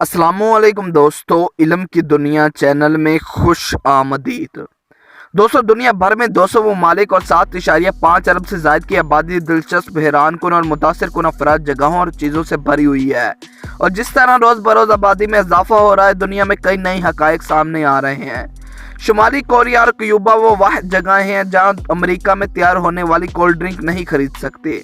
अस्सलामुअलैकुम दोस्तों, इल्म की दुनिया चैनल में खुश आमदीद। दोस्तों, दुनिया भर में 200 ममालिक और 7.5 अरब से ज़ायद की आबादी दिलचस्प, हैरानकुन और मुतासिर कुन अफराद, जगहों और चीज़ों से भरी हुई है। और जिस तरह रोज़ बरोज़ आबादी में इजाफा हो रहा है, दुनिया में कई नई हक़ाइक़ सामने आ रहे हैं। शुमाली कोरिया और क्यूबा वो वाहिद जगहें हैं जहाँ अमेरिका में तैयार होने वाली कोल्ड ड्रिंक नहीं खरीद सकते।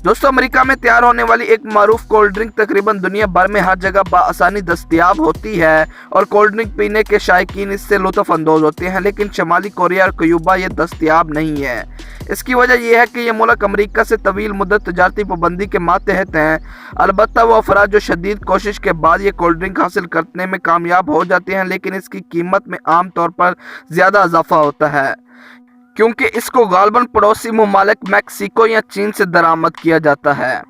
दोस्तों, अमेरिका में तैयार होने वाली एक मारूफ कोल्ड ड्रिंक तकरीबन दुनिया भर में हर जगह बआसानी दस्तयाब होती है और कोल्ड ड्रिंक पीने के शायकीन इससे लुत्फ़ अंदोज़ होते हैं, लेकिन शुमाली कोरिया और क्यूबा ये दस्तयाब नहीं है। इसकी वजह यह है कि यह मुल्क अमेरिका से तवील मुद्दत तजारती पाबंदी के मातहत हैं। अलबत्ता वो अफराद जो शदीद कोशिश के बाद ये कोल्ड ड्रिंक हासिल करने में कामयाब हो जाते हैं, लेकिन इसकी कीमत में आम तौर पर ज़्यादा इजाफा होता है, क्योंकि इसको गालबन पड़ोसी ममालिक मैक्सिको या चीन से दरामद किया जाता है।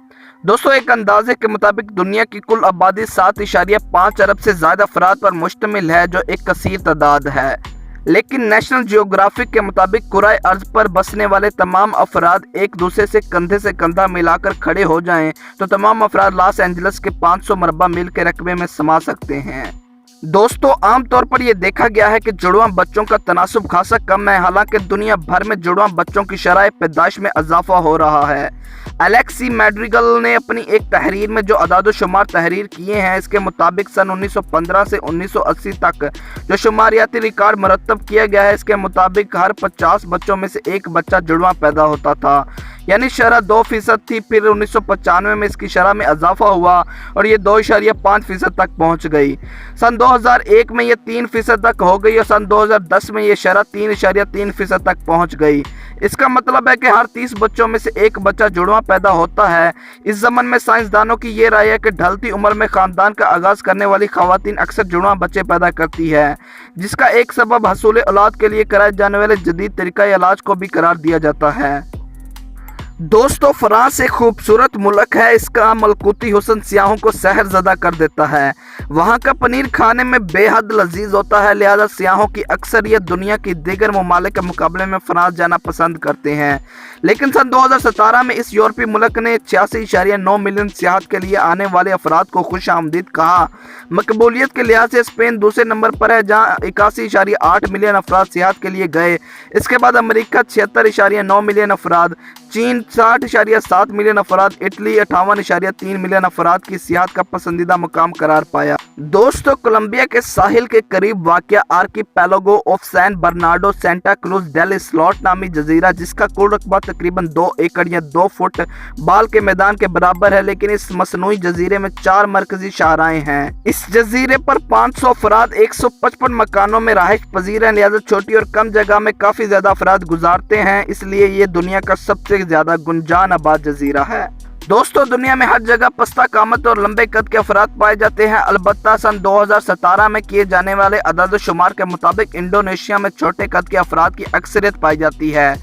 दोस्तों, एक अंदाजे के मुताबिक दुनिया की कुल आबादी 7.5 अरब से ज़्यादा अफराद पर मुश्तमिल है, जो एक कसीर तादाद है। लेकिन नेशनल जियोग्राफिक के मुताबिक कुराए अर्ज पर बसने वाले तमाम अफराद एक दूसरे से कंधे से कंधा मिलाकर खड़े हो जाएं तो तमाम अफराद लॉस एंजल्स के 500 मरबा मील के रकबे में समा सकते हैं। दोस्तों, आमतौर पर यह देखा गया है कि जुड़वां बच्चों का तनासुब खासा कम है, हालांकि दुनिया भर में जुड़वां बच्चों की शरह पैदाइश में इजाफा हो रहा है। एलेक्सी मैड्रिगल ने अपनी एक तहरीर में जो अदाद-ओ-शुमार तहरीर किए हैं, इसके मुताबिक सन 1915 से 1980 तक जो शुमारियाती रिकॉर्ड मरतब किया गया है, इसके मुताबिक हर 50 बच्चों में से एक बच्चा जुड़वां पैदा होता था, यानी शरह 2% थी। फिर 1995 में इसकी शरह में इजाफा हुआ और ये 2.5% तक पहुंच गई। सन 2001 में ये 3% तक हो गई और सन 2010 में ये शरह 3.3% तक पहुंच गई। इसका मतलब है कि हर 30 बच्चों में से एक बच्चा जुड़वां पैदा होता है। इस ज़मन में साइंसदानों की ये राय है कि ढलती उम्र में ख़ानदान का आगाज़ करने वाली ख़वातीन अक्सर जुड़वां बच्चे पैदा करती है, जिसका एक सबब हसूल औलाद के लिए कराए जाने वाले जदीद तरीक़ा इलाज को भी करार दिया जाता है। दोस्तों, फ्रांस एक खूबसूरत मुल्क है। इसका मलकूती हुस्न सियाहों को सहर ज़दा कर देता है। वहाँ का पनीर खाने में बेहद लजीज होता है, लिहाजा सियाहों की अक्सरियत दुनिया की दीगर ममालिक के मुकाबले में फ्रांस जाना पसंद करते हैं। लेकिन सन 2017 में इस यूरोपीय मुल्क ने 86.9 मिलियन सियाहत के लिए आने वाले अफराद को खुश आमदीद कहा। मकबूलियत के लिहाज से स्पेन दूसरे नंबर पर है, जहाँ 81.8 मिलियन अफराद सियाहत के लिए गए। इसके बाद अमेरिका 76.9 मिलियन अफराद, चीन 60.7 मिलियन अफराद, इटली 58.3 मिलियन अफराद की सियाहत का पसंदीदा मुकाम करार पाया। दोस्तों, कोलंबिया के साहिल के करीब वाक़या archipelago of San Bernardo Santa Cruz del Islote नामी जजीरा, जिसका कुल रकबा तकरीबन 2 एकड़ या 2 फुट बाल के मैदान के बराबर है, लेकिन इस मसनूई जजीरे में 4 मरकजी शाहराएं हैं। इस जजीरे पर 500 अफराद 155 मकानों में रहाइश पजीर हैं, लिहाजा छोटी और कम जगह में काफ़ी ज़्यादा अफराद गुजारते हैं, इसलिए ये दुनिया का सबसे ज़्यादा गुंजान आबाद जजीरा है। दोस्तों, दुनिया में हर जगह पस्ता कामत और लंबे कद के अफराद पाए जाते हैं। अलबत्ता सन 2017 में किए जाने वाले अदाद-ओ-शुमार के मुताबिक इंडोनेशिया में छोटे कद के अफराद की अक्सरियत पाई जाती है।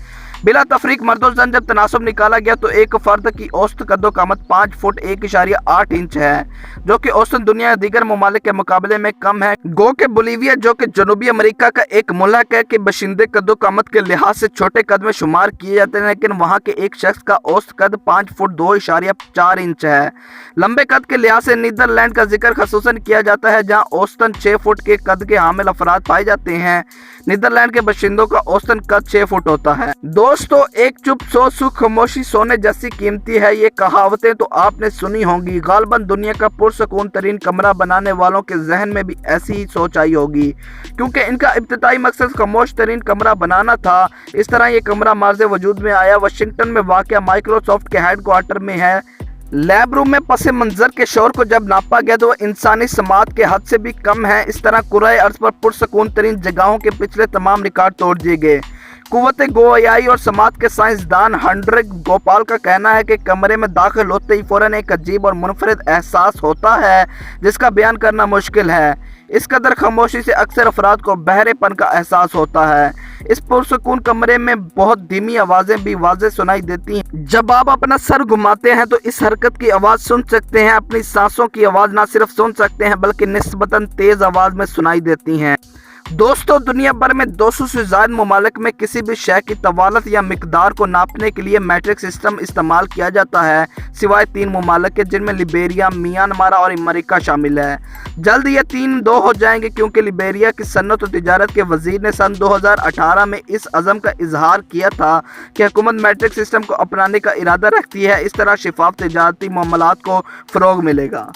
बिला तफरीक मर्दो-ज़न जब तनासुब निकाला गया तो एक फर्द की औसत कद्दो-कामत 5 फुट 1.8 इंच है, जो कि औसत दुनिया दीगर ममालिक के मुकाबले में कम है। गो के बोलीविया, जो कि जनूबी अमेरिका का एक मुल्क है, कि बशिंदे कद्दो-कामत के लिहाज से छोटे कद में शुमार किए जाते हैं, लेकिन वहाँ के एक शख्स का औसत कद 5 फुट 2.4 इंच है। लंबे कद के लिहाज से नीदरलैंड का जिक्र खसूसन किया जाता है, जहाँ औसतन 6 फुट के कद के हामिल अफराद पाए जाते हैं। नीदरलैंड के बशिंदों का औसतन कद 6 फुट होता है। दोस्तों, एक चुप सो सुख खामोशी सोने जैसी कीमती है, ये कहावतें तो आपने सुनी होंगी। गालबन दुनिया का पुरसकून तरीन कमरा बनाने वालों के जहन में भी ऐसी ही सोच आई होगी, क्योंकि इनका इब्तिदाई मकसद खामोश तरीन कमरा बनाना था। इस तरह ये कमरा मार्ज़े वजूद में आया। वाशिंगटन में वाक़या माइक्रोसॉफ्ट के हेडक्वार्टर में है। लैब रूम में पस मंजर के शोर को जब नापा गया तो वह इंसानी समात के हद से भी कम है। इस तरह कुराए अर्ज पर पुरसकून तरीन जगहों के पिछले तमाम रिकॉर्ड तोड़ दिए गए। कुव्वत गोयाई और समात के साइंसदान हंड्रिक गोपाल का कहना है कि कमरे में दाखिल होते ही फौरन एक अजीब और मुनफरिद एहसास होता है, जिसका बयान करना मुश्किल है। इस कदर खामोशी से अक्सर अफराद को बहरेपन का एहसास होता है। इस पुरसकून कमरे में बहुत धीमी आवाज़ें भी वाज़े सुनाई देती हैं। जब आप अपना सर घुमाते हैं तो इस हरकत की आवाज़ सुन सकते हैं। अपनी सांसों की आवाज़ ना सिर्फ सुन सकते हैं, बल्कि निस्बतन तेज़ आवाज़ में सुनाई देती हैं। दोस्तों दुनिया भर में 200 से ज़्यादा ममालिक में किसी भी शय की तवालत या मिकदार को नापने के लिए मैट्रिक सिस्टम इस्तेमाल किया जाता है, सिवाय 3 ममालिक के जिनमें लिबेरिया, म्यांमार और अमेरिका शामिल है। जल्द ये 3 2 हो जाएंगे क्योंकि लिबेरिया की सन्नत और तिजारत के वजीर ने सन 2018 में इस अज़म का इजहार किया था कि हुकूमत मैट्रिक सिस्टम को अपनाने का इरादा रखती है। इस तरह शफाफ तिजारती मामलात को फ़रोग़ मिलेगा।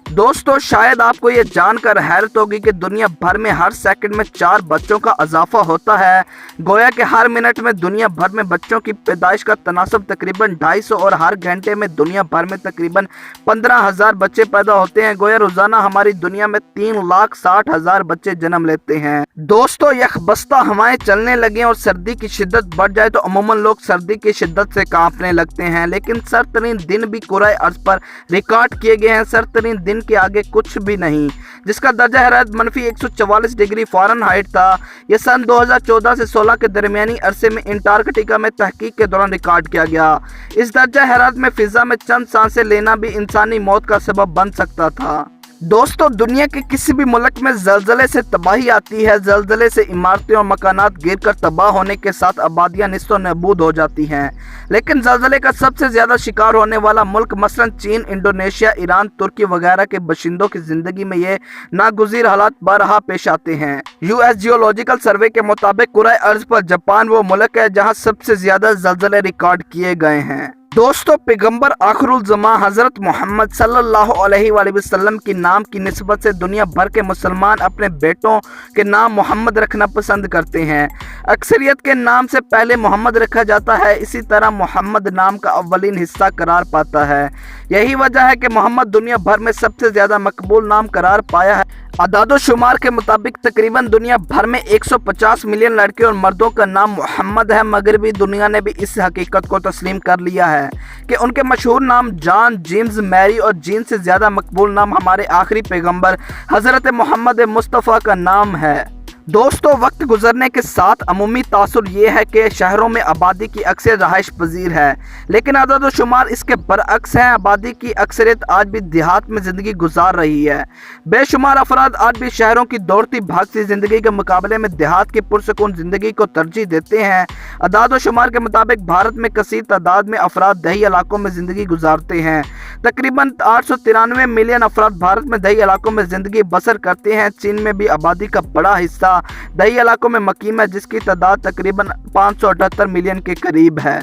दोस्तों शायद आपको ये जानकर हैरत होगी कि दुनिया भर में हर सेकंड में 4 बच्चों का इजाफा होता है। गोया कि हर मिनट में दुनिया भर में बच्चों की पैदाइश का तनासब तकरीबन 250 और हर घंटे में दुनिया भर में तकरीबन 15,000 बच्चे पैदा होते हैं। गोया रोजाना हमारी दुनिया में 3,60,000 बच्चे जन्म लेते हैं। दोस्तों यकबस्ता हवाएं चलने लगे और सर्दी की शिद्दत बढ़ जाए तो अमूमन लोग सर्दी की शिद्दत से कांपने लगते हैं, लेकिन सरतरीन दिन भी कुराए अर्ज पर रिकॉर्ड किए गए हैं। सरतरीन दिन के आगे कुछ भी नहीं, जिसका दर्जा हरारत -144 डिग्री फ़ारेनहाइट था। यह सन 2014 से 16 के दरमियानी अरसे में अंटार्कटिका में तहकीक के दौरान रिकॉर्ड किया गया। इस दर्जा हरारत में फिजा में चंद सांसें लेना भी इंसानी मौत का सबब बन सकता था। दोस्तों दुनिया के किसी भी मुल्क में जलजले से तबाही आती है। जलजले से इमारतें और मकानात गिर कर तबाह होने के साथ आबादियां निस्तो नबूद हो जाती हैं, लेकिन जलजले का सबसे ज़्यादा शिकार होने वाला मुल्क मसलन चीन, इंडोनेशिया, ईरान, तुर्की वगैरह के बशिंदों की ज़िंदगी में ये नागुज़ीर हालात बरहा पेश आते हैं। US जियोलॉजिकल सर्वे के मुताबिक कुराए अर्ज पर जापान वो मुल्क है जहाँ सबसे ज़्यादा जलजले रिकॉर्ड किए गए हैं। दोस्तों पैगंबर आखिरुल ज़मा हज़रत मोहम्मद सल्लल्लाहु अलैहि वसल्लम की नाम की निस्बत से दुनिया भर के मुसलमान अपने बेटों के नाम मोहम्मद रखना पसंद करते हैं। अक्सरियत के नाम से पहले मोहम्मद रखा जाता है, इसी तरह मोहम्मद नाम का अव्वलीन हिस्सा करार पाता है। यही वजह है कि मोहम्मद दुनिया भर में सबसे ज़्यादा मकबूल नाम करार पाया है। अदादो शुमार के मुताबिक तकरीबन दुनिया भर में 150 मिलियन लड़के और मर्दों का नाम मोहम्मद है। मगरबी दुनिया ने भी इस हकीकत को तस्लीम कर लिया है कि उनके मशहूर नाम जॉन, जेम्स, मैरी और जीन से ज़्यादा मकबूल नाम हमारे आखिरी पैगंबर हज़रत मोहम्मद मुस्तफ़ा का नाम है। दोस्तों वक्त गुजरने के साथ अमूमी तासुर ये है कि शहरों में आबादी की अक्सर रहाइश पजीर है, लेकिन अदद व शुमार इसके बरअक्स हैं। आबादी की अक्सरियत आज भी देहात में ज़िंदगी गुजार रही है। बेशुमार अफराद आज भी शहरों की दौड़ती भागती ज़िंदगी के मुकाबले में देहात की पुरसकून ज़िंदगी को तरजीह देते हैं। अदाद व शुमार के मुताबिक भारत में कसीर तादाद में अफराद दही इलाकों में ज़िंदगी गुजारते हैं। तकरीबन 893 मिलियन अफराद भारत में दही इलाकों में ज़िंदगी बसर करते हैं। चीन में भी आबादी का बड़ा हिस्सा दही इलाकों में मकीम है, जिसकी तादाद तकरीबन 578 मिलियन के करीब है।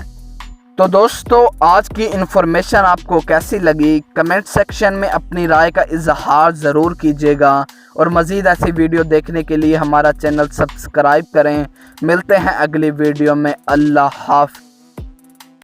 तो दोस्तों आज की इन्फॉर्मेशन आपको कैसी लगी कमेंट सेक्शन में अपनी राय का इजहार ज़रूर कीजिएगा और मज़ीद ऐसी वीडियो देखने के लिए हमारा चैनल सब्सक्राइब करें। मिलते हैं अगली वीडियो में। अल्लाह हाफ़िज़।